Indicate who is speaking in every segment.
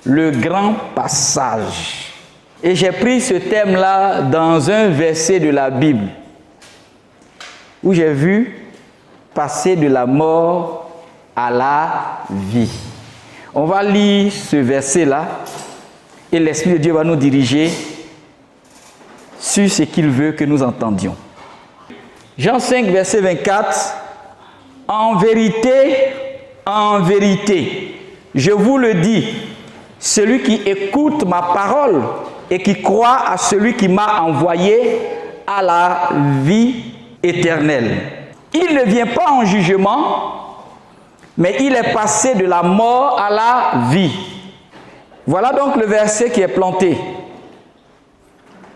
Speaker 1: le grand passage. Et j'ai pris ce thème-là dans un verset de la Bible, où j'ai vu passer de la mort à la vie. On va lire ce verset-là, et l'Esprit de Dieu va nous diriger sur ce qu'il veut que nous entendions. Jean 5, verset 24. En vérité, je vous le dis, celui qui écoute ma parole et qui croit à celui qui m'a envoyé a la vie éternelle. Il ne vient pas en jugement, mais il est passé de la mort à la vie. Voilà donc le verset qui est planté.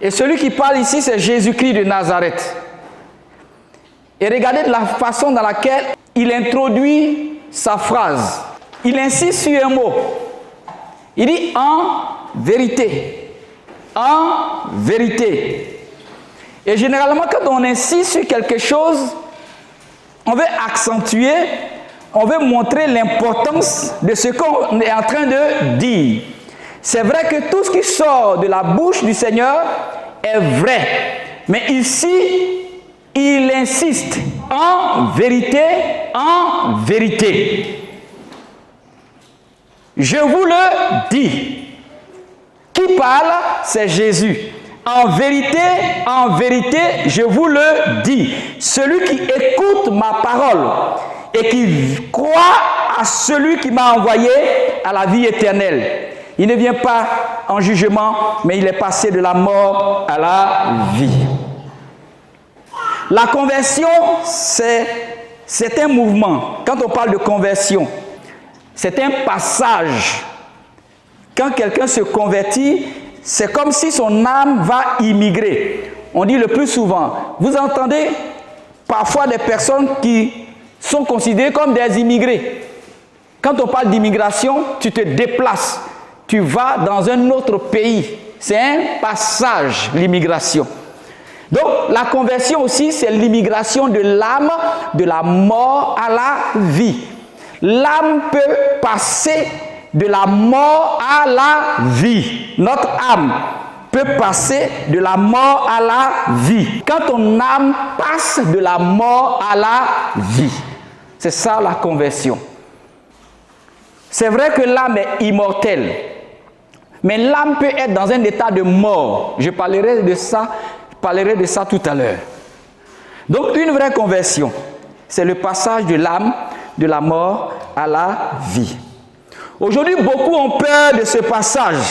Speaker 1: Et celui qui parle ici, c'est Jésus-Christ de Nazareth. Et regardez la façon dans laquelle il introduit sa phrase. Il insiste sur un mot. Il dit en vérité. En vérité. Et généralement, quand on insiste sur quelque chose, on veut accentuer, on veut montrer l'importance de ce qu'on est en train de dire. C'est vrai que tout ce qui sort de la bouche du Seigneur est vrai. Mais ici, il insiste en vérité, en vérité. Je vous le dis. Qui parle? C'est Jésus. En vérité, je vous le dis. Celui qui écoute ma parole et qui croit à celui qui m'a envoyé à la vie éternelle. Il ne vient pas en jugement, mais il est passé de la mort à la vie. La conversion, c'est un mouvement. Quand on parle de conversion, c'est un passage. Quand quelqu'un se convertit, c'est comme si son âme va immigrer. On dit le plus souvent, vous entendez parfois des personnes qui sont considérées comme des immigrés. Quand on parle d'immigration, tu te déplaces, tu vas dans un autre pays. C'est un passage, l'immigration. Donc, la conversion aussi, c'est l'immigration de l'âme, de la mort à la vie. L'âme peut passer de la mort à la vie. Notre âme peut passer de la mort à la vie. Quand ton âme passe de la mort à la vie. C'est ça la conversion. C'est vrai que l'âme est immortelle. Mais l'âme peut être dans un état de mort. Je parlerai de ça tout à l'heure. Donc une vraie conversion, c'est le passage de l'âme, de la mort à la vie. Aujourd'hui, beaucoup ont peur de ce passage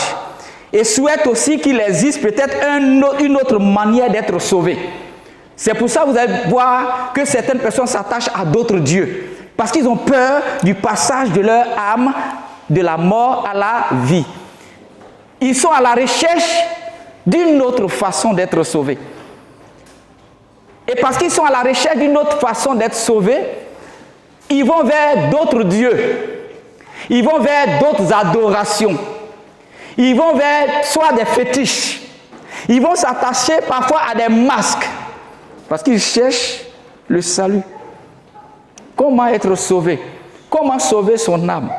Speaker 1: et souhaitent aussi qu'il existe peut-être une autre manière d'être sauvé. C'est pour ça que vous allez voir que certaines personnes s'attachent à d'autres dieux. Parce qu'ils ont peur du passage de leur âme, de la mort à la vie. Ils sont à la recherche d'une autre façon d'être sauvés. Et parce qu'ils sont à la recherche d'une autre façon d'être sauvés, ils vont vers d'autres dieux. Ils vont vers d'autres adorations. Ils vont vers soit des fétiches. Ils vont s'attacher parfois à des masques. Parce qu'ils cherchent le salut. Comment être sauvé? Comment sauver son âme?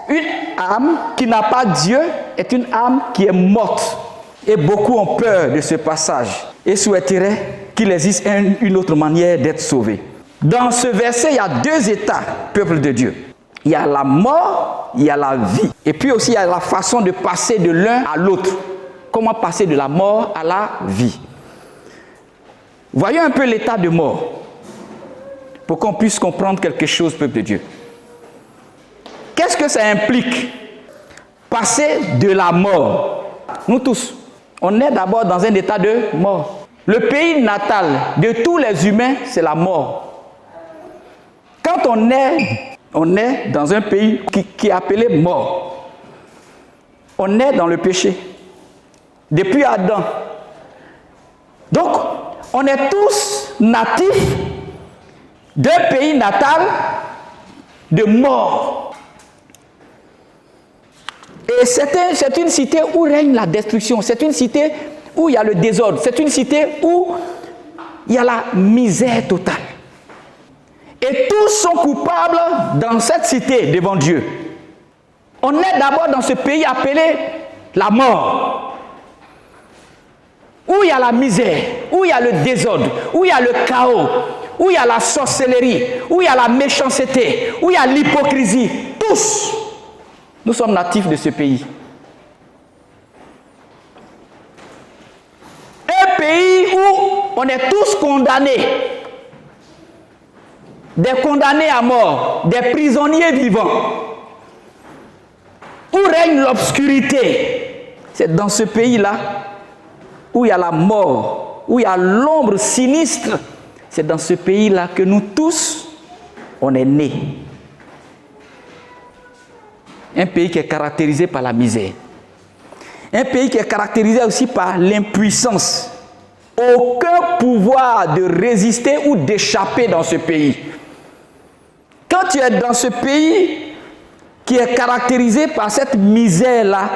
Speaker 1: Une âme qui n'a pas Dieu est une âme qui est morte. Et beaucoup ont peur de ce passage et souhaiteraient qu'il existe une autre manière d'être sauvé. Dans ce verset, il y a deux états, peuple de Dieu. Il y a la mort, il y a la vie. Et puis aussi, il y a la façon de passer de l'un à l'autre. Comment passer de la mort à la vie. Voyons un peu l'état de mort pour qu'on puisse comprendre quelque chose, peuple de Dieu. Qu'est-ce que ça implique? Passer de la mort. Nous tous, on est d'abord dans un état de mort. Le pays natal de tous les humains, c'est la mort. Quand on est dans un pays qui est appelé mort. On est dans le péché. Depuis Adam. Donc, on est tous natifs d'un pays natal de mort. Et c'est une cité où règne la destruction. C'est une cité où il y a le désordre. C'est une cité où il y a la misère totale. Et tous sont coupables dans cette cité devant Dieu. On est d'abord dans ce pays appelé la mort, où il y a la misère, où il y a le désordre, où il y a le chaos, où il y a la sorcellerie, où il y a la méchanceté, où il y a l'hypocrisie. Tous, nous sommes natifs de ce pays. Un pays où on est tous condamnés, des condamnés à mort, des prisonniers vivants, où règne l'obscurité. C'est dans ce pays-là où il y a la mort, où il y a l'ombre sinistre. C'est dans ce pays-là que nous tous, on est nés. Un pays qui est caractérisé par la misère. Un pays qui est caractérisé aussi par l'impuissance. Aucun pouvoir de résister ou d'échapper dans ce pays. Quand tu es dans ce pays qui est caractérisé par cette misère-là,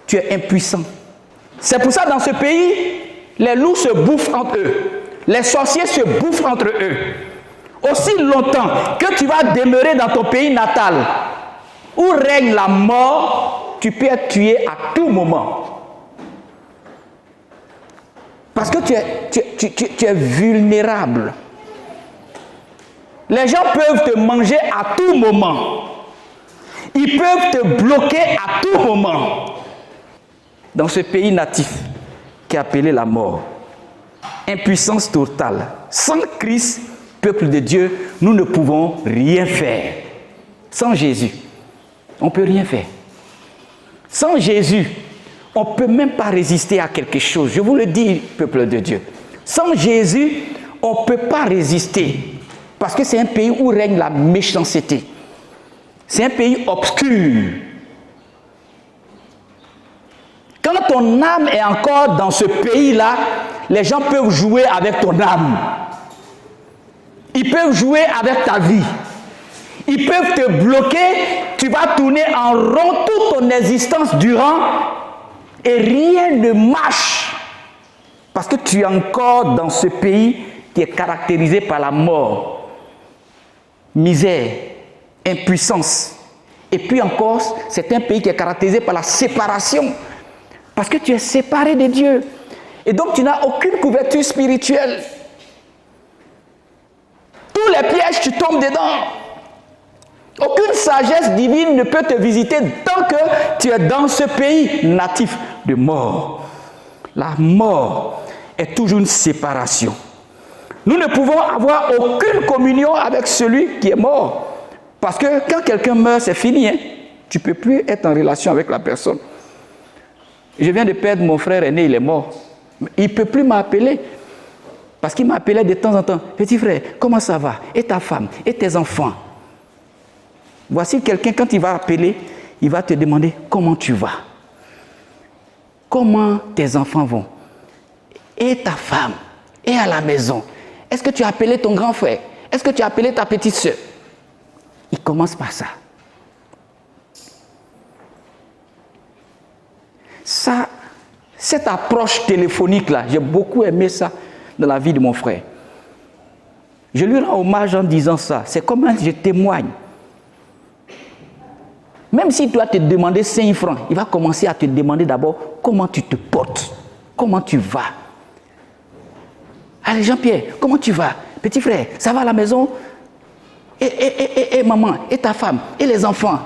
Speaker 1: tu es impuissant. C'est pour ça, dans ce pays, les loups se bouffent entre eux. Les sorciers se bouffent entre eux. Aussi longtemps que tu vas demeurer dans ton pays natal, où règne la mort, tu peux être tué à tout moment. Parce que tu es vulnérable. Les gens peuvent te manger à tout moment. Ils peuvent te bloquer à tout moment. Dans ce pays natif qui est appelé la mort. Impuissance totale. Sans Christ, peuple de Dieu, nous ne pouvons rien faire. Sans Jésus, on ne peut rien faire. Sans Jésus, on ne peut même pas résister à quelque chose. Je vous le dis, peuple de Dieu. Sans Jésus, on ne peut pas résister. Parce que c'est un pays où règne la méchanceté. C'est un pays obscur. Quand ton âme est encore dans ce pays-là, les gens peuvent jouer avec ton âme. Ils peuvent jouer avec ta vie. Ils peuvent te bloquer. Tu vas tourner en rond toute ton existence durant et rien ne marche. Parce que tu es encore dans ce pays qui est caractérisé par la mort, misère, impuissance. Et puis encore, c'est un pays qui est caractérisé par la séparation. Parce que tu es séparé de Dieu. Et donc tu n'as aucune couverture spirituelle. Tous les pièges, tu tombes dedans. Aucune sagesse divine ne peut te visiter tant que tu es dans ce pays natif de mort. La mort est toujours une séparation. Nous ne pouvons avoir aucune communion avec celui qui est mort. Parce que quand quelqu'un meurt, c'est fini. Hein? Tu ne peux plus être en relation avec la personne. Je viens de perdre mon frère aîné, il est mort. Il ne peut plus m'appeler. Parce qu'il m'appelait de temps en temps. Petit frère, comment ça va? Et ta femme? Et tes enfants? Voici quelqu'un, quand il va appeler, il va te demander comment tu vas? Comment tes enfants vont? Et ta femme? Et à la maison? Est-ce que tu as appelé ton grand frère? Est-ce que tu as appelé ta petite soeur? Il commence par ça. Ça, cette approche téléphonique-là, j'ai beaucoup aimé ça dans la vie de mon frère. Je lui rends hommage en disant ça. C'est comme je témoigne. Même s'il doit te demander 5 francs, il va commencer à te demander d'abord comment tu te portes, comment tu vas. Allez Jean-Pierre, comment tu vas? Petit frère, ça va à la maison? Et maman, et ta femme, et les enfants?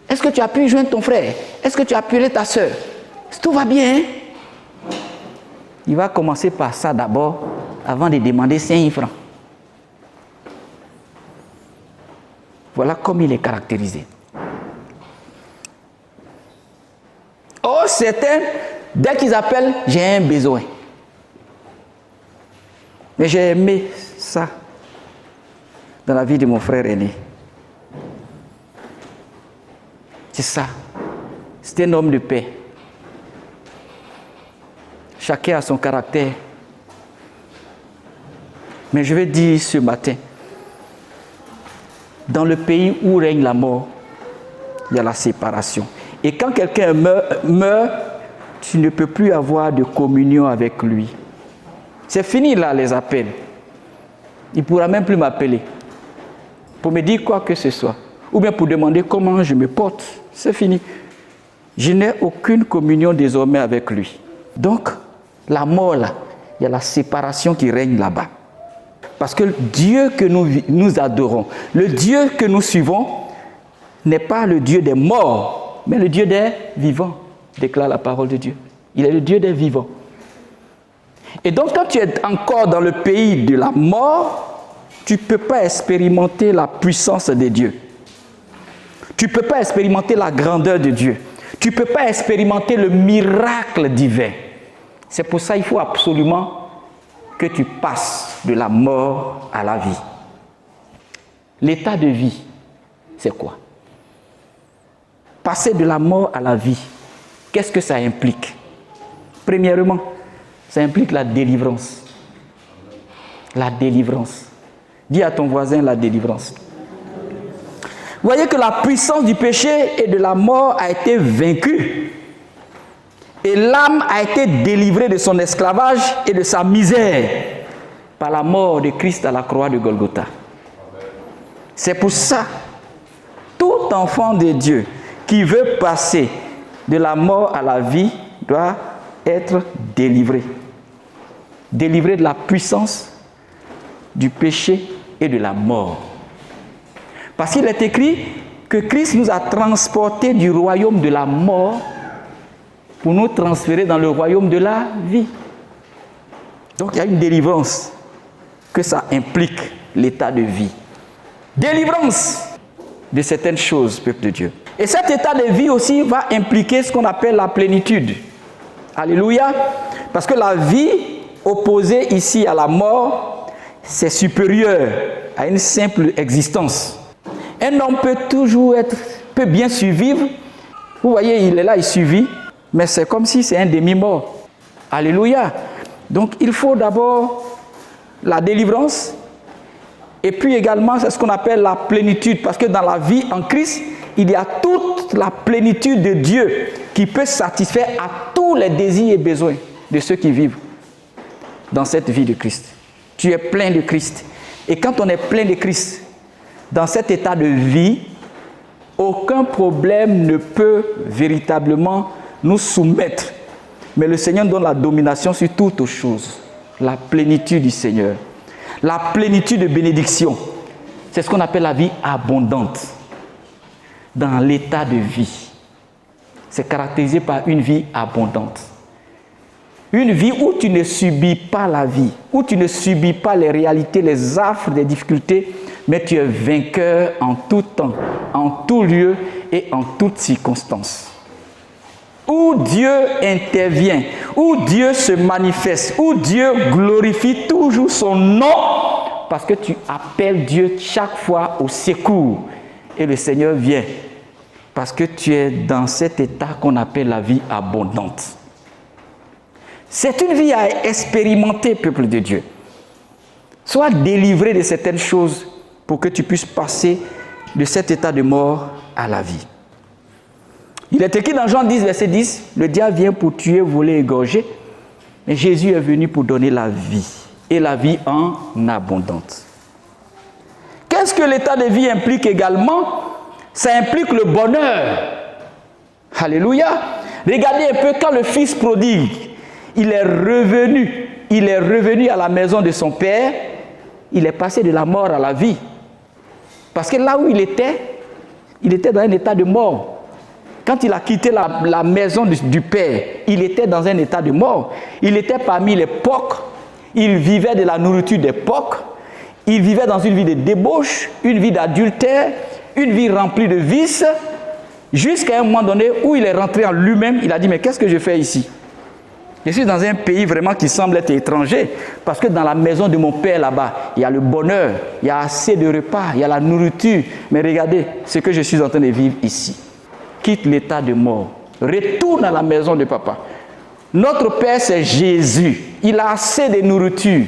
Speaker 1: Est-ce que tu as pu joindre ton frère? Est-ce que tu as appelé ta soeur? Tout va bien, hein? Il va commencer par ça d'abord, avant de demander 5 francs. Voilà comme il est caractérisé. Oh, certains, dès qu'ils appellent, j'ai un besoin. Mais j'ai aimé ça dans la vie de mon frère aîné. C'est ça. C'est un homme de paix. Chacun a son caractère. Mais je vais dire ce matin, dans le pays où règne la mort, il y a la séparation. Et quand quelqu'un meurt, tu ne peux plus avoir de communion avec lui. C'est fini là les appels. Il ne pourra même plus m'appeler pour me dire quoi que ce soit. ou bien pour demander comment je me porte. C'est fini. Je n'ai aucune communion désormais avec lui. Donc, la mort là, il y a la séparation qui règne là-bas. Parce que le Dieu que nous adorons, le Dieu que nous suivons, n'est pas le Dieu des morts, mais le Dieu des vivants, déclare la parole de Dieu. Il est le Dieu des vivants. Et donc, quand tu es encore dans le pays de la mort, tu ne peux pas expérimenter la puissance de Dieu. Tu ne peux pas expérimenter la grandeur de Dieu. Tu ne peux pas expérimenter le miracle divin. C'est pour ça qu'il faut absolument que tu passes de la mort à la vie. L'état de vie, c'est quoi? Passer de la mort à la vie, qu'est-ce que ça implique? Premièrement, ça implique la délivrance. La délivrance. Dis à ton voisin la délivrance. Vous voyez que la puissance du péché et de la mort a été vaincue. Et l'âme a été délivrée de son esclavage et de sa misère par la mort de Christ à la croix de Golgotha. C'est pour ça, tout enfant de Dieu qui veut passer de la mort à la vie doit être délivré. Délivré de la puissance du péché et de la mort. Parce qu'il est écrit que Christ nous a transportés du royaume de la mort pour nous transférer dans le royaume de la vie. Donc il y a une délivrance que ça implique, l'état de vie. Délivrance de certaines choses, peuple de Dieu. Et cet état de vie aussi va impliquer ce qu'on appelle la plénitude. Alléluia. Parce que la vie opposée ici à la mort, c'est supérieur à une simple existence. Un homme peut bien survivre. Vous voyez, il est là, il survit. Mais c'est comme si c'est un demi-mort. Alléluia. Donc il faut d'abord la délivrance. Et puis également, c'est ce qu'on appelle la plénitude. Parce que dans la vie en Christ, il y a toute la plénitude de Dieu qui peut satisfaire à tous les désirs et besoins de ceux qui vivent dans cette vie de Christ. Tu es plein de Christ. Et quand on est plein de Christ, dans cet état de vie, aucun problème ne peut véritablement nous soumettre. Mais le Seigneur donne la domination sur toutes choses. La plénitude du Seigneur. La plénitude de bénédiction. C'est ce qu'on appelle la vie abondante. Dans l'état de vie. C'est caractérisé par une vie abondante. Une vie où tu ne subis pas la vie, où tu ne subis pas les réalités, les affres, les difficultés, mais tu es vainqueur en tout temps, en tout lieu et en toutes circonstances. Où Dieu intervient, où Dieu se manifeste, où Dieu glorifie toujours son nom, parce que tu appelles Dieu chaque fois au secours et le Seigneur vient, parce que tu es dans cet état qu'on appelle la vie abondante. C'est une vie à expérimenter, peuple de Dieu. Sois délivré de certaines choses pour que tu puisses passer de cet état de mort à la vie. Il est écrit dans Jean 10, verset 10, le diable vient pour tuer, voler, égorger, mais Jésus est venu pour donner la vie, et la vie en abondance. Qu'est-ce que l'état de vie implique également? Ça implique le bonheur. Alléluia. Regardez un peu quand le fils prodigue, il est revenu à la maison de son père, il est passé de la mort à la vie. Parce que là où il était dans un état de mort. Quand il a quitté la maison du père, il était dans un état de mort. Il était parmi les porcs, il vivait de la nourriture des porcs, il vivait dans une vie de débauche, une vie d'adultère, une vie remplie de vices, jusqu'à un moment donné où il est rentré en lui-même, il a dit, mais qu'est-ce que je fais ici? Je suis dans un pays vraiment qui semble être étranger, parce que dans la maison de mon père là-bas, il y a le bonheur, il y a assez de repas, il y a la nourriture. Mais regardez ce que je suis en train de vivre ici. Quitte l'état de mort, retourne à la maison de papa. Notre Père, c'est Jésus. Il a assez de nourriture.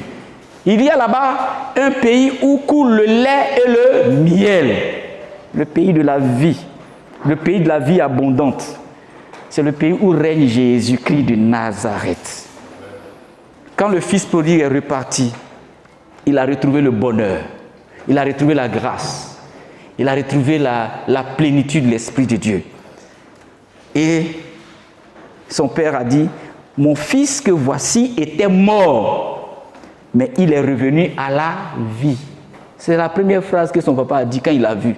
Speaker 1: Il y a là-bas un pays où coule le lait et le miel. Le pays de la vie. Le pays de la vie abondante. C'est le pays où règne Jésus-Christ de Nazareth. Quand le fils prodigue est reparti, il a retrouvé le bonheur. Il a retrouvé la grâce. Il a retrouvé la plénitude de l'Esprit de Dieu. Et son père a dit, mon fils que voici était mort, mais il est revenu à la vie. C'est la première phrase que son papa a dit quand il l'a vu.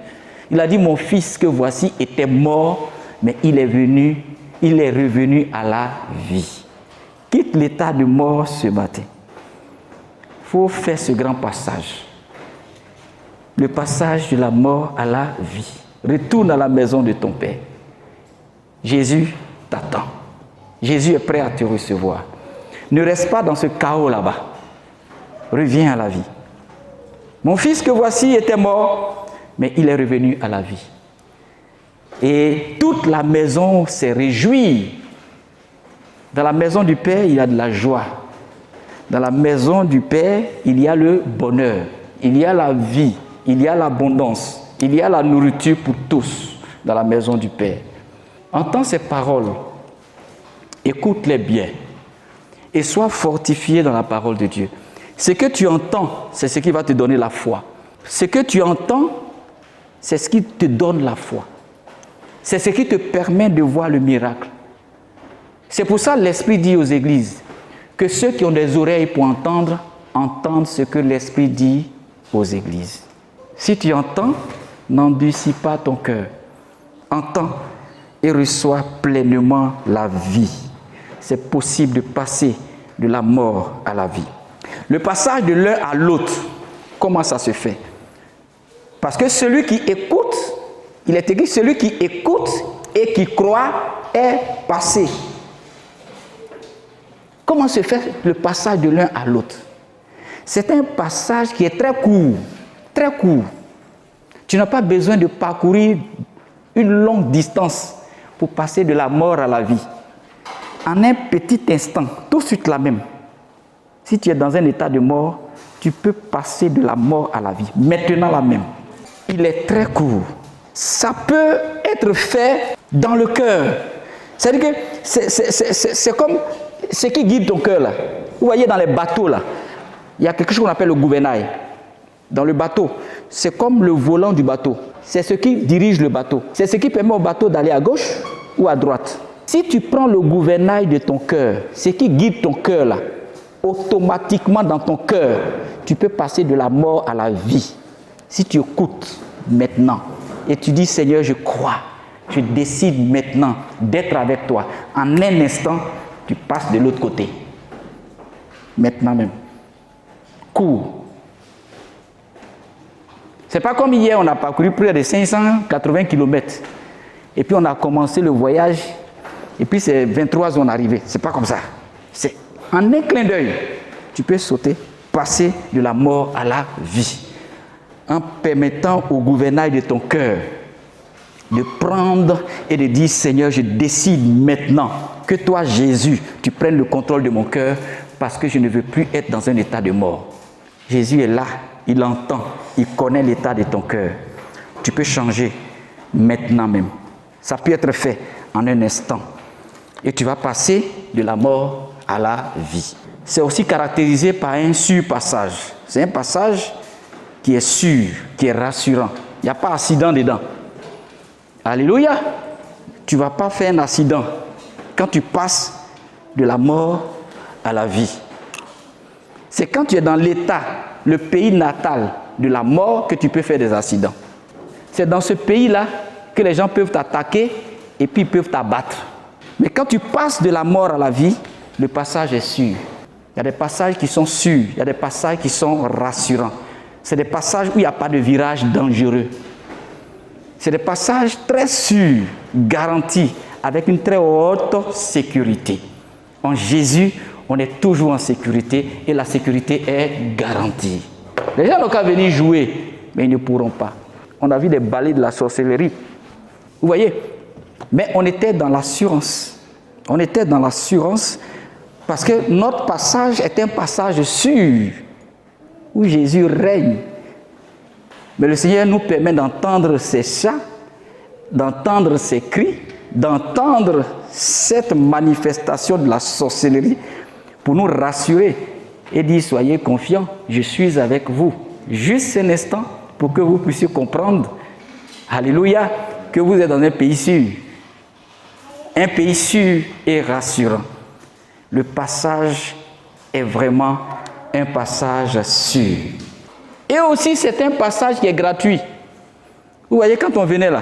Speaker 1: Il a dit, mon fils que voici était mort, mais il est revenu à la vie. Quitte l'état de mort ce matin. Il faut faire ce grand passage. Le passage de la mort à la vie. Retourne à la maison de ton Père. Jésus t'attend. Jésus est prêt à te recevoir. Ne reste pas dans ce chaos là-bas. Reviens à la vie. Mon fils que voici était mort, mais il est revenu à la vie. Et toute la maison s'est réjouie. Dans la maison du Père, il y a de la joie. Dans la maison du Père, il y a le bonheur. Il y a la vie. Il y a l'abondance. Il y a la nourriture pour tous dans la maison du Père. Entends ces paroles. Écoute-les bien. Et sois fortifié dans la parole de Dieu. Ce que tu entends, c'est ce qui va te donner la foi. Ce que tu entends, c'est ce qui te donne la foi. C'est ce qui te permet de voir le miracle. C'est pour ça que l'Esprit dit aux églises que ceux qui ont des oreilles pour entendre, entendent ce que l'Esprit dit aux églises. Si tu entends, n'endurcis pas ton cœur. Entends et reçois pleinement la vie. C'est possible de passer de la mort à la vie. Le passage de l'un à l'autre, comment ça se fait? Parce que celui qui écoute, il est écrit, celui qui écoute et qui croit est passé. Comment se fait le passage de l'un à l'autre? C'est un passage qui est très court, très court. Tu n'as pas besoin de parcourir une longue distance pour passer de la mort à la vie. En un petit instant, tout de suite la même. Si tu es dans un état de mort, tu peux passer de la mort à la vie. Maintenant la même. Il est très court. Ça peut être fait dans le cœur. C'est-à-dire que c'est comme ce qui guide ton cœur là. Vous voyez dans les bateaux là, il y a quelque chose qu'on appelle le gouvernail. Dans le bateau, c'est comme le volant du bateau. C'est ce qui dirige le bateau. C'est ce qui permet au bateau d'aller à gauche ou à droite. Si tu prends le gouvernail de ton cœur, ce qui guide ton cœur là, automatiquement dans ton cœur, tu peux passer de la mort à la vie. Si tu écoutes maintenant et tu dis Seigneur, je crois, je décide maintenant d'être avec toi. En un instant, tu passes de l'autre côté. Maintenant même. Cours. C'est pas comme hier, on a parcouru près de 580 km. Et puis on a commencé le voyage. Et puis c'est 23 on est arrivé. C'est pas comme ça. C'est en un clin d'œil. Tu peux sauter, passer de la mort à la vie. En permettant au gouvernail de ton cœur de prendre et de dire Seigneur, je décide maintenant que toi, Jésus, tu prennes le contrôle de mon cœur parce que je ne veux plus être dans un état de mort. Jésus est là, il entend, il connaît l'état de ton cœur. Tu peux changer maintenant même. Ça peut être fait en un instant. Et tu vas passer de la mort à la vie. C'est aussi caractérisé par un surpassage. C'est un passage qui est sûr, qui est rassurant. Il n'y a pas d'accident dedans. Alléluia. Tu ne vas pas faire un accident quand tu passes de la mort à la vie. C'est quand tu es dans l'état, le pays natal de la mort que tu peux faire des accidents. C'est dans ce pays-là que les gens peuvent t'attaquer et puis ils peuvent t'abattre. Mais quand tu passes de la mort à la vie, le passage est sûr. Il y a des passages qui sont sûrs, il y a des passages qui sont rassurants. C'est des passages où il n'y a pas de virage dangereux. C'est des passages très sûrs, garantis, avec une très haute sécurité. En Jésus, on est toujours en sécurité et la sécurité est garantie. Les gens n'ont qu'à venir jouer, mais ils ne pourront pas. On a vu des balais de la sorcellerie. Vous voyez? Mais on était dans l'assurance. On était dans l'assurance parce que notre passage est un passage sûr où Jésus règne. Mais le Seigneur nous permet d'entendre ses chants, d'entendre ses cris, d'entendre cette manifestation de la sorcellerie pour nous rassurer et dire soyez confiants, je suis avec vous. Juste un instant pour que vous puissiez comprendre Alléluia, que vous êtes dans un pays sûr. Un pays sûr et rassurant. Le passage est vraiment un passage sûr. Et aussi, c'est un passage qui est gratuit. Vous voyez, quand on venait là,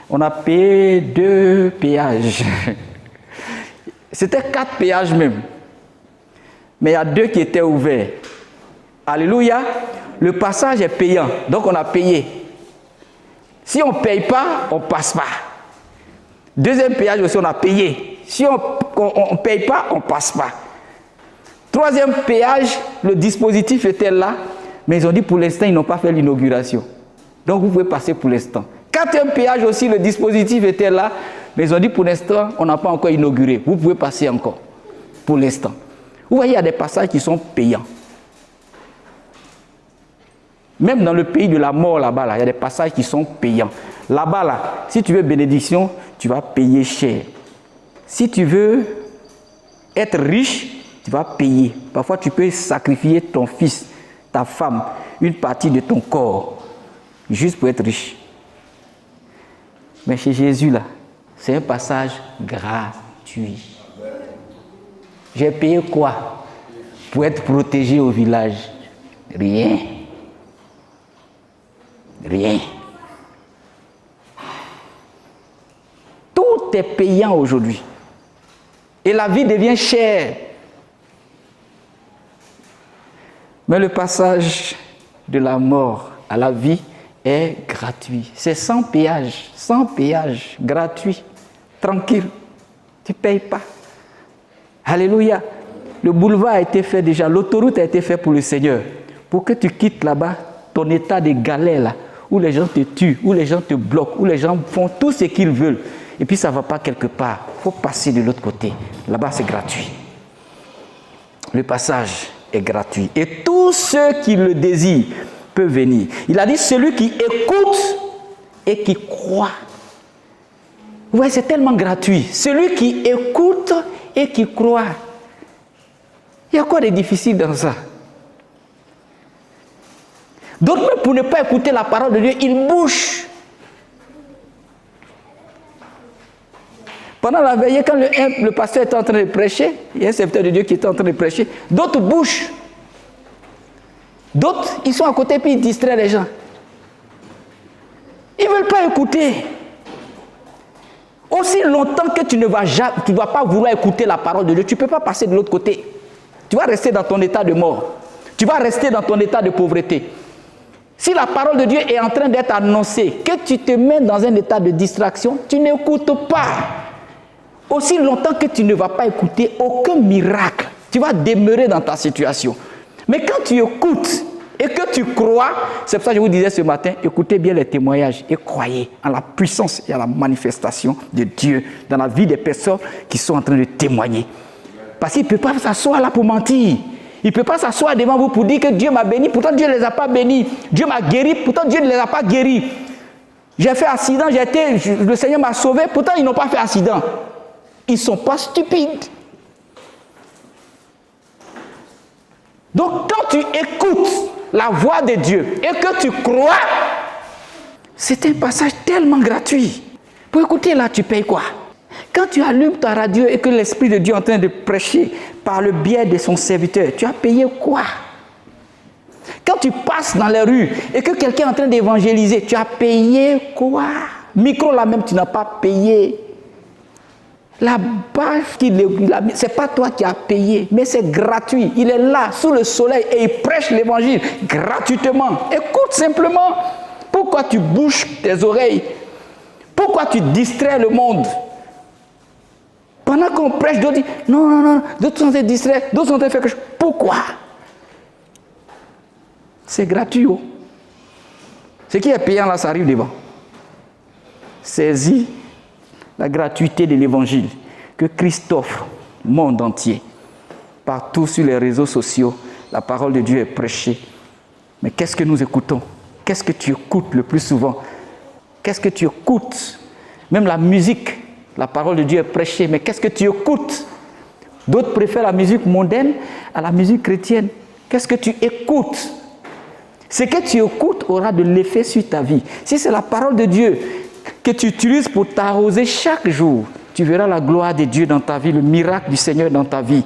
Speaker 1: on a payé 2 péages. C'était 4 péages même. Mais il y a 2 qui étaient ouverts. Alléluia. Le passage est payant. Donc on a payé. Si on ne paye pas, on ne passe pas. Deuxième péage aussi, on a payé. Si on ne paye pas, on ne passe pas. Troisième péage, le dispositif était là. Mais ils ont dit pour l'instant, ils n'ont pas fait l'inauguration. Donc vous pouvez passer pour l'instant. Quatrième péage aussi, le dispositif était là. Mais ils ont dit pour l'instant, on n'a pas encore inauguré. Vous pouvez passer encore. Pour l'instant. Vous voyez, il y a des passages qui sont payants. Même dans le pays de la mort là-bas, il y a des passages qui sont payants. Là-bas, là, si tu veux bénédiction, tu vas payer cher. Si tu veux être riche, tu vas payer. Parfois, tu peux sacrifier ton fils, ta femme, une partie de ton corps, juste pour être riche. Mais chez Jésus, là, c'est un passage gratuit. J'ai payé quoi pour être protégé au village? Rien. Rien. Tout est payant aujourd'hui. Et la vie devient chère. Mais le passage de la mort à la vie est gratuit. C'est sans péage, gratuit, tranquille. Tu ne payes pas. Alléluia. Le boulevard a été fait déjà, l'autoroute a été faite pour le Seigneur. Pour que tu quittes là-bas ton état de galère là, où les gens te tuent, où les gens te bloquent, où les gens font tout ce qu'ils veulent. Et puis ça ne va pas quelque part. Il faut passer de l'autre côté. Là-bas, c'est gratuit. Le passage est gratuit. Et tous ceux qui le désirent peuvent venir. Il a dit celui qui écoute et qui croit. Ouais, c'est tellement gratuit. Celui qui écoute et qui croit. Il y a quoi de difficile dans ça? D'autres, pour ne pas écouter la parole de Dieu, ils bougent. Pendant la veillée, quand le pasteur était en train de prêcher, il y a un serviteur de Dieu qui était en train de prêcher, d'autres bougent. D'autres, ils sont à côté puis ils distraient les gens. Ils ne veulent pas écouter. Aussi longtemps que tu ne vas pas vouloir écouter la parole de Dieu, tu ne peux pas passer de l'autre côté. Tu vas rester dans ton état de mort. Tu vas rester dans ton état de pauvreté. Si la parole de Dieu est en train d'être annoncée, que tu te mets dans un état de distraction, tu n'écoutes pas. Aussi longtemps que tu ne vas pas écouter aucun miracle, tu vas demeurer dans ta situation. Mais quand tu écoutes et que tu crois, c'est pour ça que je vous disais ce matin, écoutez bien les témoignages et croyez en la puissance et à la manifestation de Dieu dans la vie des personnes qui sont en train de témoigner. Parce qu'il ne peut pas s'asseoir là pour mentir. Il ne peut pas s'asseoir devant vous pour dire que Dieu m'a béni, pourtant Dieu ne les a pas bénis. Dieu m'a guéri, pourtant Dieu ne les a pas guéris. J'ai fait accident, le Seigneur m'a sauvé, pourtant ils n'ont pas fait accident. Ils ne sont pas stupides. Donc quand tu écoutes la voix de Dieu et que tu crois, c'est un passage tellement gratuit. Pour écouter là, tu payes quoi? Quand tu allumes ta radio et que l'Esprit de Dieu est en train de prêcher par le biais de son serviteur, tu as payé quoi? Quand tu passes dans les rues et que quelqu'un est en train d'évangéliser, tu as payé quoi? Micro là même, tu n'as pas payé. La bâche, ce n'est pas toi qui as payé, mais c'est gratuit. Il est là, sous le soleil, et il prêche l'évangile gratuitement. Écoute simplement. Pourquoi tu bouches tes oreilles? Pourquoi tu distrais le monde? Pendant qu'on prêche, d'autres disent non, d'autres sont distraits, d'autres sont en train de faire quelque chose. Pourquoi? C'est gratuit. Oh. Ce qui est payant là, ça arrive devant. Saisis la gratuité de l'évangile que Christ offre au monde entier. Partout sur les réseaux sociaux, la parole de Dieu est prêchée. Mais qu'est-ce que nous écoutons? Qu'est-ce que tu écoutes le plus souvent? Qu'est-ce que tu écoutes? Même la musique, la parole de Dieu est prêchée, mais qu'est-ce que tu écoutes? D'autres préfèrent la musique mondaine à la musique chrétienne. Qu'est-ce que tu écoutes? Ce que tu écoutes aura de l'effet sur ta vie. Si c'est la parole de Dieu que tu utilises pour t'arroser chaque jour, tu verras la gloire de Dieu dans ta vie, le miracle du Seigneur dans ta vie.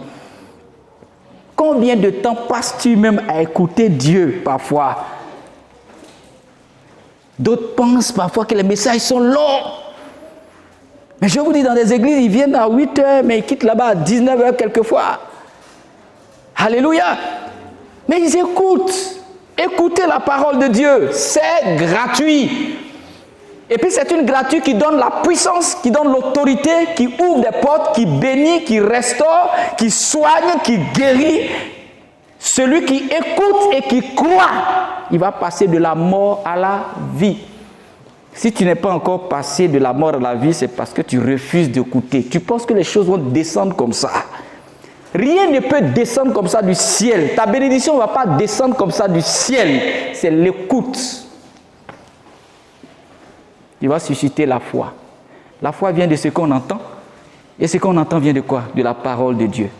Speaker 1: Combien de temps passes-tu même à écouter Dieu parfois? D'autres pensent parfois que les messages sont longs. Mais je vous dis, dans des églises, ils viennent à 8 heures, mais ils quittent là-bas à 19 heures quelquefois. Alléluia. Mais ils écoutent. Écoutez la parole de Dieu. C'est gratuit. Et puis c'est une gratuite qui donne la puissance, qui donne l'autorité, qui ouvre des portes, qui bénit, qui restaure, qui soigne, qui guérit. Celui qui écoute et qui croit, il va passer de la mort à la vie. Si tu n'es pas encore passé de la mort à la vie, c'est parce que tu refuses d'écouter. Tu penses que les choses vont descendre comme ça. Rien ne peut descendre comme ça du ciel. Ta bénédiction ne va pas descendre comme ça du ciel. C'est l'écoute. Il va susciter la foi. La foi vient de ce qu'on entend. Et ce qu'on entend vient de quoi? De la parole de Dieu.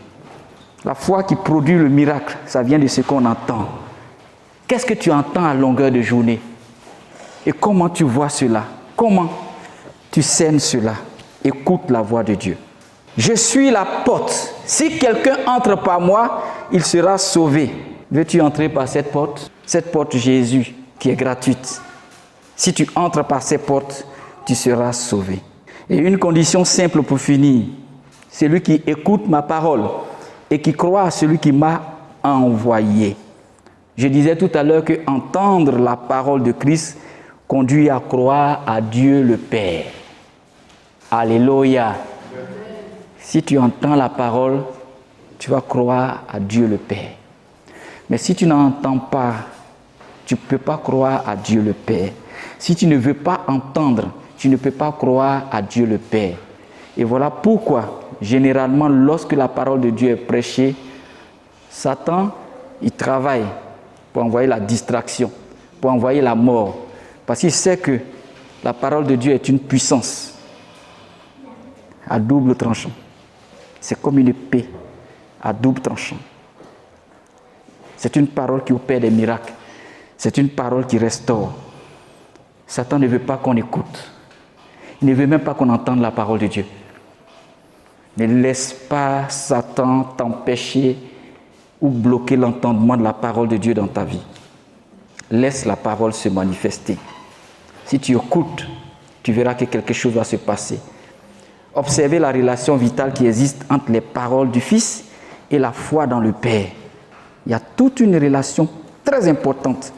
Speaker 1: La foi qui produit le miracle, ça vient de ce qu'on entend. Qu'est-ce que tu entends à longueur de journée? Et comment tu vois cela? Comment tu scènes cela? Écoute la voix de Dieu. Je suis la porte. Si quelqu'un entre par moi, il sera sauvé. Veux-tu entrer par cette porte? Cette porte Jésus qui est gratuite. Si tu entres par ces portes, tu seras sauvé. Et une condition simple pour finir. Celui qui écoute ma parole et qui croit à celui qui m'a envoyé. Je disais tout à l'heure que entendre la parole de Christ conduit à croire à Dieu le Père. Alléluia. Si tu entends la parole, tu vas croire à Dieu le Père. Mais si tu n'entends pas, tu ne peux pas croire à Dieu le Père. Si tu ne veux pas entendre, tu ne peux pas croire à Dieu le Père. Et voilà pourquoi, généralement, lorsque la parole de Dieu est prêchée, Satan, il travaille pour envoyer la distraction, pour envoyer la mort. Parce qu'il sait que la parole de Dieu est une puissance à double tranchant. C'est comme une épée à double tranchant. C'est une parole qui opère des miracles. C'est une parole qui restaure. Satan ne veut pas qu'on écoute. Il ne veut même pas qu'on entende la parole de Dieu. Ne laisse pas Satan t'empêcher ou bloquer l'entendement de la parole de Dieu dans ta vie. Laisse la parole se manifester. Si tu écoutes, tu verras que quelque chose va se passer. Observez la relation vitale qui existe entre les paroles du Fils et la foi dans le Père. Il y a toute une relation très importante.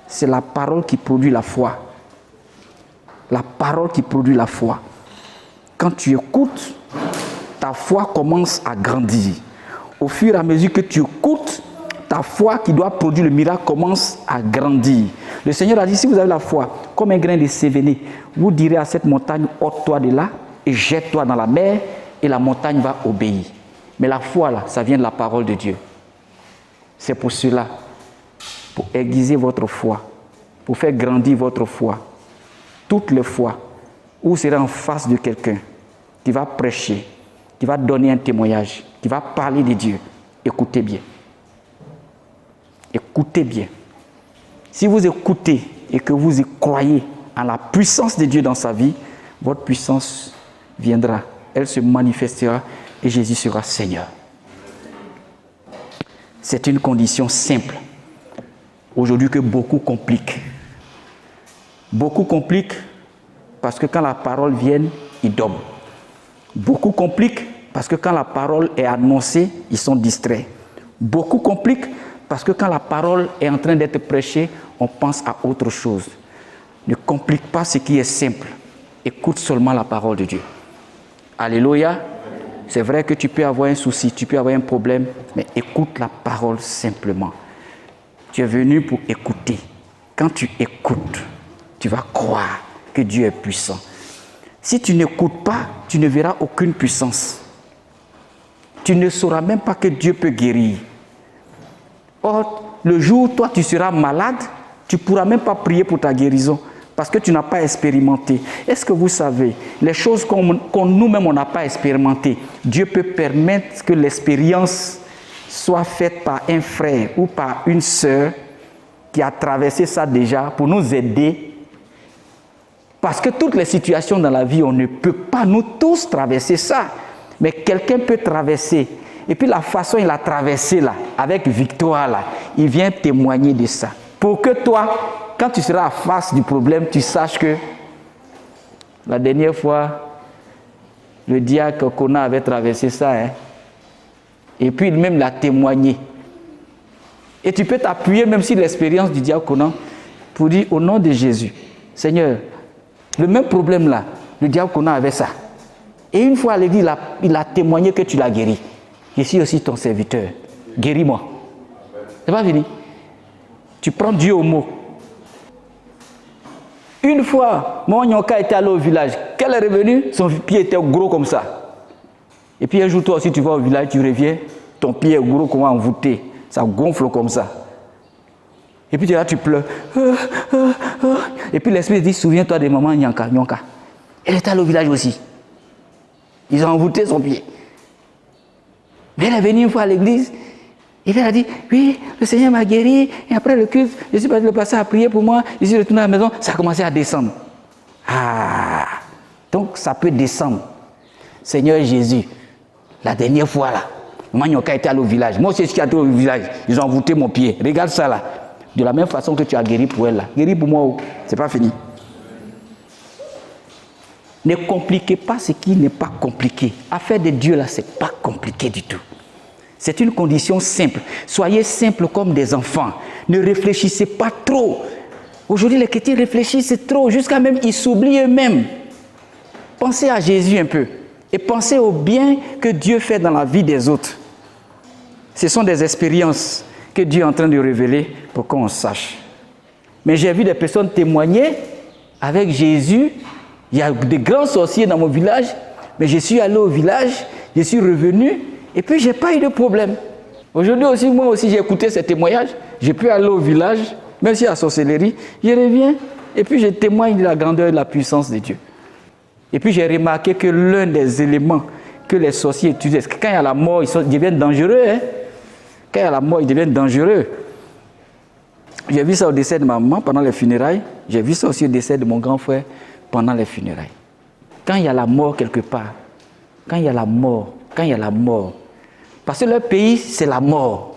Speaker 1: C'est la parole qui produit la foi. La parole qui produit la foi. Quand tu écoutes, ta foi commence à grandir. Au fur et à mesure que tu écoutes, ta foi qui doit produire le miracle commence à grandir. Le Seigneur a dit, si vous avez la foi comme un grain de sévéné, vous direz à cette montagne, ôte-toi de là et jette-toi dans la mer, et la montagne va obéir. Mais la foi, là, ça vient de la parole de Dieu. C'est pour cela, pour aiguiser votre foi, pour faire grandir votre foi, toutes les fois où vous serez en face de quelqu'un qui va prêcher, qui va donner un témoignage, qui va parler de Dieu, écoutez bien. Écoutez bien. Si vous écoutez et que vous y croyez en la puissance de Dieu dans sa vie, votre puissance viendra, elle se manifestera et Jésus sera Seigneur. C'est une condition simple. Aujourd'hui que beaucoup compliquent. Beaucoup compliquent parce que quand la parole vient, ils dorment. Beaucoup compliquent parce que quand la parole est annoncée, ils sont distraits. Beaucoup compliquent parce que quand la parole est en train d'être prêchée, on pense à autre chose. Ne complique pas ce qui est simple. Écoute seulement la parole de Dieu. Alléluia. C'est vrai que tu peux avoir un souci, tu peux avoir un problème, mais écoute la parole simplement. Tu es venu pour écouter. Quand tu écoutes, tu vas croire que Dieu est puissant. Si tu n'écoutes pas, tu ne verras aucune puissance. Tu ne sauras même pas que Dieu peut guérir. Or, le jour où toi tu seras malade, tu ne pourras même pas prier pour ta guérison parce que tu n'as pas expérimenté. Est-ce que vous savez, les choses qu'on nous-mêmes on n'a pas expérimentées, Dieu peut permettre que l'expérience soit faite par un frère ou par une sœur qui a traversé ça déjà pour nous aider. Parce que toutes les situations dans la vie, on ne peut pas nous tous traverser ça. Mais quelqu'un peut traverser. Et puis la façon il a traversé là, avec victoire là, il vient témoigner de ça. Pour que toi, quand tu seras en face du problème, tu saches que la dernière fois, le diacre Kona avait traversé ça. Hein? Et puis lui-même l'a témoigné. Et tu peux t'appuyer même sur l'expérience du diacre Kona pour dire au nom de Jésus, Seigneur, le même problème là, le diacre Kona avait ça. Et une fois à l'église, il a témoigné que tu l'as guéri. Je suis aussi ton serviteur. Guéris-moi. C'est pas fini. Tu prends Dieu au mot. Une fois, mon Nyoka était allé au village. Quand elle est revenue, son pied était gros comme ça. Et puis un jour, toi aussi, tu vas au village, tu reviens, ton pied est gros comme envoûté. Ça gonfle comme ça. Et puis tu es là, tu pleures. Et puis l'esprit dit, souviens-toi de maman Nyanka. Elle est allée au village aussi. Ils ont envoûté son pied. Mais elle est venue une fois à l'église. Et puis elle a dit, oui, le Seigneur m'a guéri. Et après le culte, je suis passé le pasteur a prié pour moi. Je suis retourné à la maison. Ça a commencé à descendre. Ah, donc ça peut descendre. Seigneur Jésus, la dernière fois là, maman Nyoka était allé au village. Moi aussi, je suis allé au village. Ils ont envoûté mon pied. Regarde ça là. De la même façon que tu as guéri pour elle là. Guéri pour moi, oh. C'est pas fini. Ne compliquez pas ce qui n'est pas compliqué. Affaire de Dieu, là, ce n'est pas compliqué du tout. C'est une condition simple. Soyez simples comme des enfants. Ne réfléchissez pas trop. Aujourd'hui, les chrétiens réfléchissent trop, jusqu'à même, ils s'oublient eux-mêmes. Pensez à Jésus un peu. Et pensez au bien que Dieu fait dans la vie des autres. Ce sont des expériences que Dieu est en train de révéler pour qu'on sache. Mais j'ai vu des personnes témoigner avec Jésus. Il y a des grands sorciers dans mon village, mais je suis allé au village, je suis revenu, et puis je n'ai pas eu de problème. Aujourd'hui aussi, moi aussi, j'ai écouté ces témoignages, je peux aller au village, même si il y a la sorcellerie, je reviens, et puis je témoigne de la grandeur et de la puissance de Dieu. Et puis j'ai remarqué que l'un des éléments que les sorciers utilisent, c'est que quand il y a la mort, ils deviennent dangereux. Hein? Quand il y a la mort, ils deviennent dangereux. J'ai vu ça au décès de ma maman pendant les funérailles, j'ai vu ça aussi au décès de mon grand frère, pendant les funérailles. Quand il y a la mort quelque part, quand il y a la mort, parce que leur pays, c'est la mort.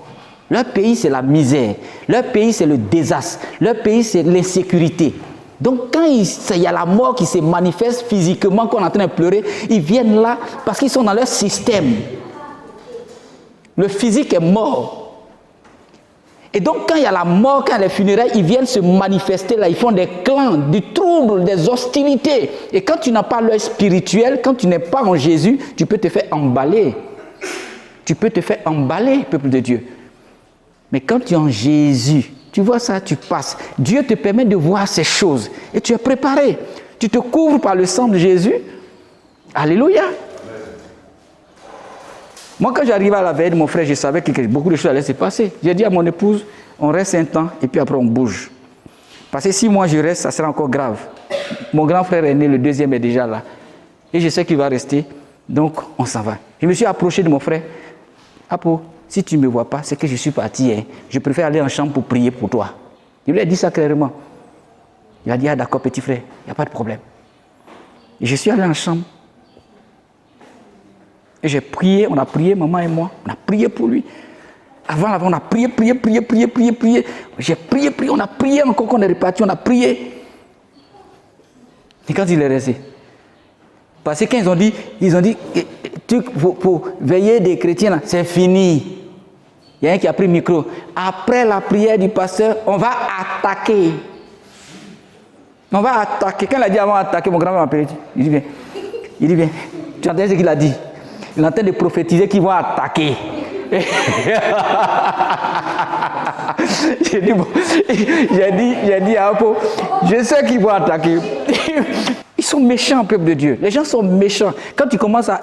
Speaker 1: Leur pays, c'est la misère. Leur pays, c'est le désastre. Leur pays, c'est l'insécurité. Donc, quand il y a la mort qui se manifeste physiquement, qu'on est en train de pleurer, ils viennent là parce qu'ils sont dans leur système. Le physique est mort. Et donc, quand il y a la mort, quand il y a les funérailles, ils viennent se manifester là, ils font des clans, du trouble, des hostilités. Et quand tu n'as pas l'œil spirituel, quand tu n'es pas en Jésus, tu peux te faire emballer. Tu peux te faire emballer, peuple de Dieu. Mais quand tu es en Jésus, tu vois ça, tu passes. Dieu te permet de voir ces choses. Et tu es préparé. Tu te couvres par le sang de Jésus. Alléluia. Moi, quand j'arrivais à la veille de mon frère, je savais que beaucoup de choses allaient se passer. J'ai dit à mon épouse, on reste un temps et puis après on bouge. Parce que si moi je reste, ça sera encore grave. Mon grand frère est né, le deuxième est déjà là. Et je sais qu'il va rester, donc on s'en va. Je me suis approché de mon frère. Apo, si tu ne me vois pas, c'est que je suis parti. Hein. Je préfère aller en chambre pour prier pour toi. Je lui ai dit ça clairement. Il a dit, ah d'accord petit frère, il n'y a pas de problème. Et je suis allé en chambre. Et j'ai prié, on a prié, maman et moi, on a prié pour lui. Avant, on a prié. J'ai prié, on a prié encore qu'on est reparti, on a prié. Et quand il est resté, parce que quand ils ont dit, pour veiller des chrétiens, là, c'est fini. Il y a un qui a pris le micro. Après la prière du pasteur, on va attaquer. On va attaquer. Quand il a dit avant attaquer, mon grand-père m'a appelé. Il dit, viens. Tu entends ce qu'il a dit? Il est en train de prophétiser qu'ils vont attaquer. J'ai dit à Apo, je sais qu'ils vont attaquer. Ils sont méchants, peuple de Dieu. Les gens sont méchants. Quand tu commences à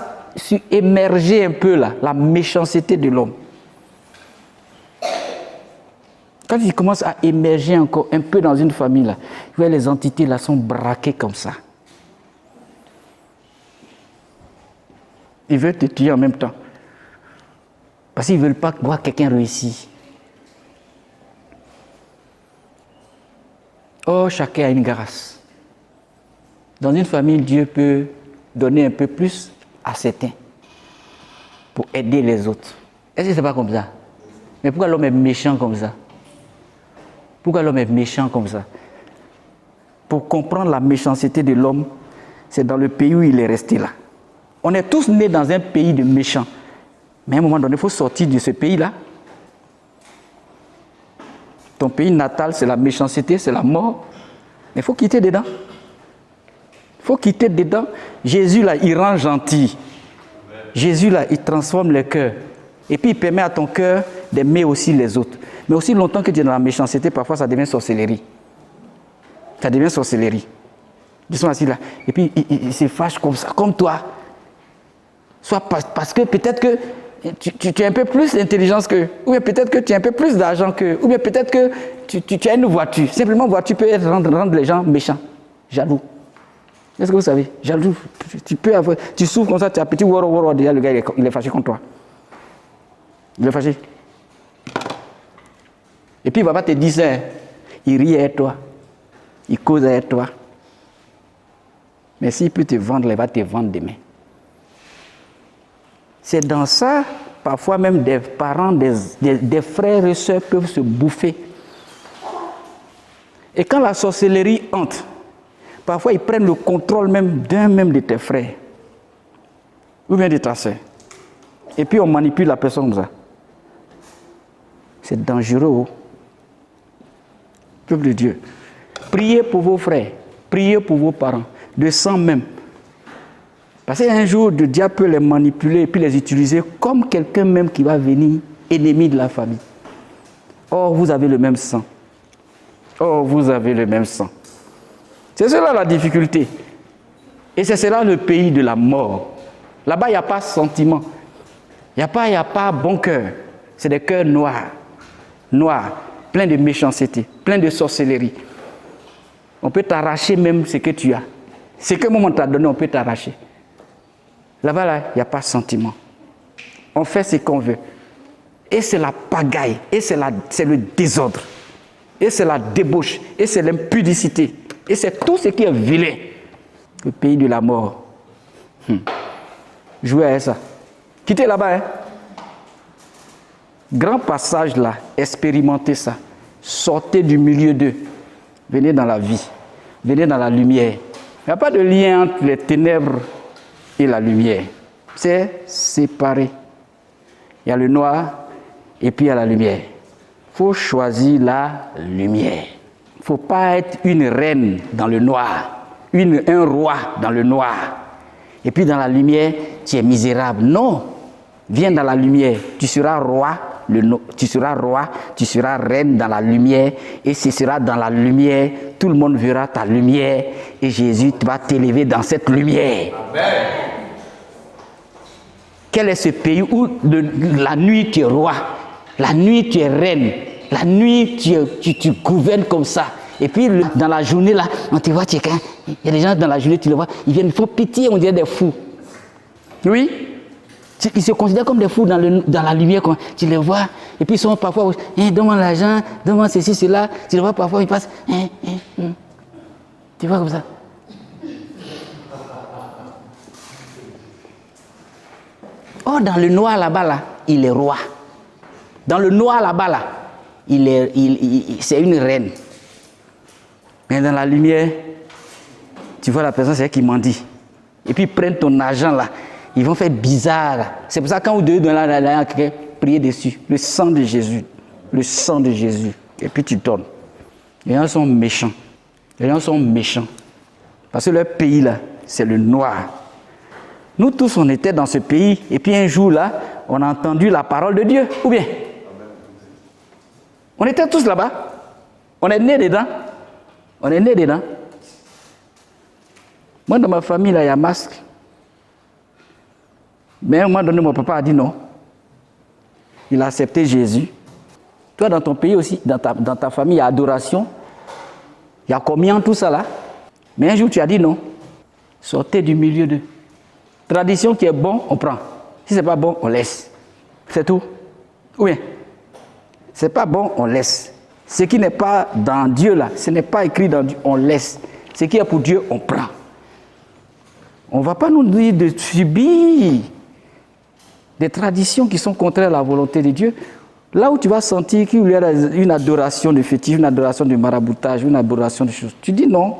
Speaker 1: émerger un peu là, la méchanceté de l'homme, quand tu commences à émerger encore un peu dans une famille, là, les entités là sont braquées comme ça. Ils veulent te tuer en même temps. Parce qu'ils ne veulent pas voir quelqu'un réussir. Oh, chacun a une grâce. Dans une famille, Dieu peut donner un peu plus à certains pour aider les autres. Est-ce que ce n'est pas comme ça? Mais pourquoi l'homme est méchant comme ça? Pourquoi l'homme est méchant comme ça? Pour comprendre la méchanceté de l'homme, c'est dans le pays où il est resté là. On est tous nés dans un pays de méchants. Mais à un moment donné, il faut sortir de ce pays-là. Ton pays natal, c'est la méchanceté, c'est la mort. Mais il faut quitter dedans. Il faut quitter dedans. Jésus, là, il rend gentil. Jésus, là, il transforme le cœur. Et puis, il permet à ton cœur d'aimer aussi les autres. Mais aussi longtemps que tu es dans la méchanceté, parfois, ça devient sorcellerie. Ça devient sorcellerie. Ils sont assis là. Et puis, ils se fâchent comme ça, comme toi. Soit parce que peut-être que tu as un peu plus d'intelligence qu'eux. Ou bien peut-être que tu as un peu plus d'argent qu'eux. Ou bien peut-être que tu as une voiture. Simplement, voiture peut rendre les gens méchants, jaloux. Est-ce que vous savez? Jaloux. Tu souffres comme ça, tu as un petit woro, déjà le gars, il est fâché contre toi. Il est fâché. Et puis, il ne va pas te dire ça. Il rit avec toi. Il cause avec toi. Mais s'il peut te vendre, il va te vendre demain. C'est dans ça, parfois même des parents, des frères et sœurs peuvent se bouffer. Et quand la sorcellerie entre, parfois ils prennent le contrôle même d'un même de tes frères. Ou bien de ta sœur. Et puis on manipule la personne comme ça. C'est dangereux. Peuple de Dieu. Priez pour vos frères. Priez pour vos parents. De sang même. Parce qu'un jour, le diable peut les manipuler et puis les utiliser comme quelqu'un même qui va venir ennemi de la famille. Or, vous avez le même sang. Or, vous avez le même sang. C'est cela la difficulté. Et c'est cela le pays de la mort. Là-bas, il n'y a pas sentiment. Il n'y a pas bon cœur. C'est des cœurs noirs. Noirs, pleins de méchanceté, pleins de sorcellerie. On peut t'arracher même ce que tu as. Ce que moment t'a donné, on peut t'arracher. Là-bas, là, il n'y a pas de sentiment. On fait ce qu'on veut. Et c'est la pagaille. Et c'est le désordre. Et c'est la débauche. Et c'est l'impudicité. Et c'est tout ce qui est vilain. Le pays de la mort. Jouez à ça. Quittez là-bas. Hein. Grand passage là. Expérimentez ça. Sortez du milieu d'eux. Venez dans la vie. Venez dans la lumière. Il n'y a pas de lien entre les ténèbres et la lumière. C'est séparé. Il y a le noir et puis il y a la lumière. Il faut choisir la lumière. Il ne faut pas être une reine dans le noir, un roi dans le noir. Et puis dans la lumière, tu es misérable. Non. Viens dans la lumière. Tu seras roi, tu seras reine dans la lumière. Et ce sera dans la lumière. Tout le monde verra ta lumière. Et Jésus va t'élever dans cette lumière. Amen. Quel est ce pays où la nuit tu es roi, la nuit tu es reine, la nuit tu gouvernes comme ça. Et puis dans la journée là, on te voit, il y a des gens dans la journée, tu les vois, ils viennent, ils font pitié, on dirait des fous. Oui, ils se considèrent comme des fous dans la lumière, quand tu les vois. Et puis ils sont parfois, donne-moi l'argent, donne-moi ceci, cela. Tu les vois parfois, ils passent, tu vois comme ça. Oh, dans le noir là-bas, là, il est roi. Dans le noir là-bas, là, c'est une reine. Mais dans la lumière, tu vois la personne, c'est elle qui mendie. Et puis ils prennent ton argent là. Ils vont faire bizarre. Là. C'est pour ça que quand vous devez donner là, priez dessus. Le sang de Jésus. Le sang de Jésus. Et puis tu donnes. Les gens sont méchants. Les gens sont méchants. Parce que leur pays là, c'est le noir. Nous tous, on était dans ce pays, et puis un jour là, on a entendu la parole de Dieu, ou bien? On était tous là-bas. On est nés dedans. On est nés dedans. Moi, dans ma famille, là, il y a masque. Mais à un moment donné, mon papa a dit non. Il a accepté Jésus. Toi, dans ton pays aussi, dans ta famille, il y a adoration. Il y a combien tout ça là? Mais un jour, tu as dit non. Sortez du milieu d'eux. Tradition qui est bon, on prend. Si ce n'est pas bon, on laisse. C'est tout. Oui. C'est pas bon, on laisse. Ce qui n'est pas dans Dieu là, ce n'est pas écrit dans Dieu, on laisse. Ce qui est pour Dieu, on prend. On ne va pas nous dire de subir des traditions qui sont contraires à la volonté de Dieu. Là où tu vas sentir qu'il y a une adoration de fétiche, une adoration de maraboutage, une adoration de choses, tu dis non.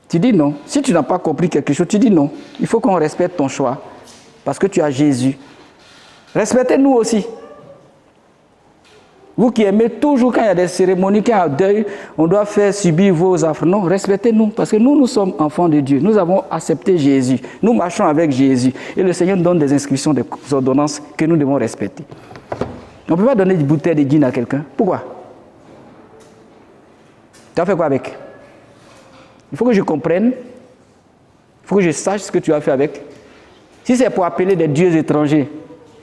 Speaker 1: Tu dis non. Si tu n'as pas compris quelque chose, tu dis non. Il faut qu'on respecte ton choix parce que tu as Jésus. Respectez-nous aussi. Vous qui aimez toujours quand il y a des cérémonies, quand il y a un deuil, on doit faire subir vos affres. Non, respectez-nous parce que nous sommes enfants de Dieu. Nous avons accepté Jésus. Nous marchons avec Jésus. Et le Seigneur nous donne des inscriptions, des ordonnances que nous devons respecter. On ne peut pas donner des bouteilles de gin à quelqu'un. Pourquoi? Tu as fait quoi avec? Il faut que je comprenne. Il faut que je sache ce que tu as fait avec. Si c'est pour appeler des dieux étrangers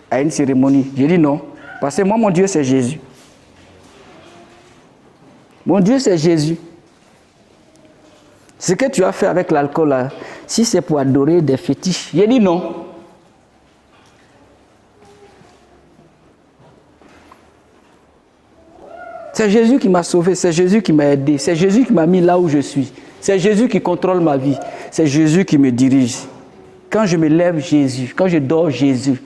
Speaker 1: à une cérémonie, je dis non. Parce que moi, mon Dieu, c'est Jésus. Mon Dieu, c'est Jésus. Ce que tu as fait avec l'alcool, là, si c'est pour adorer des fétiches, j'ai dit non. C'est Jésus qui m'a sauvé, c'est Jésus qui m'a aidé, c'est Jésus qui m'a mis là où je suis. C'est Jésus qui contrôle ma vie, c'est Jésus qui me dirige. Quand je me lève, Jésus. Quand je dors, Jésus.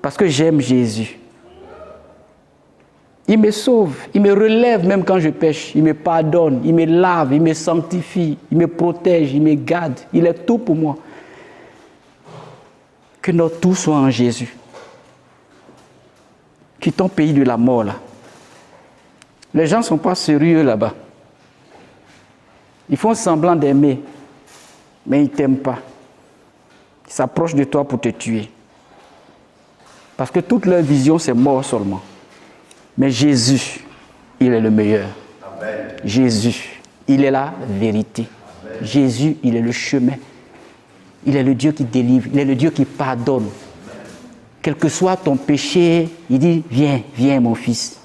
Speaker 1: Parce que j'aime Jésus. Il me sauve, il me relève même quand je pêche, il me pardonne, il me lave, il me sanctifie, il me protège, il me garde, il est tout pour moi. Que notre tout soit en Jésus. Quittons le pays de la mort là. Les gens ne sont pas sérieux là-bas. Ils font semblant d'aimer, mais ils ne t'aiment pas. Ils s'approchent de toi pour te tuer. Parce que toute leur vision, c'est mort seulement. Mais Jésus, il est le meilleur. Amen. Jésus, il est la vérité. Amen. Jésus, il est le chemin. Il est le Dieu qui délivre. Il est le Dieu qui pardonne. Amen. Quel que soit ton péché, il dit, viens, viens mon fils.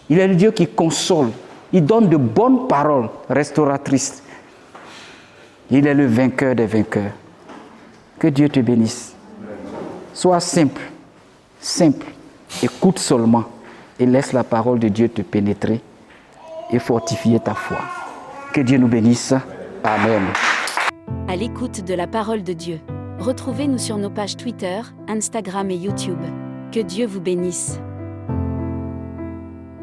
Speaker 1: Il est le Dieu qui console. Il donne de bonnes paroles restauratrices. Il est le vainqueur des vainqueurs. Que Dieu te bénisse. Sois simple, simple. Écoute seulement. Et laisse la parole de Dieu te pénétrer et fortifier ta foi. Que Dieu nous bénisse. Amen.
Speaker 2: À l'écoute de la parole de Dieu. Retrouvez-nous sur nos pages Twitter, Instagram et YouTube. Que Dieu vous bénisse.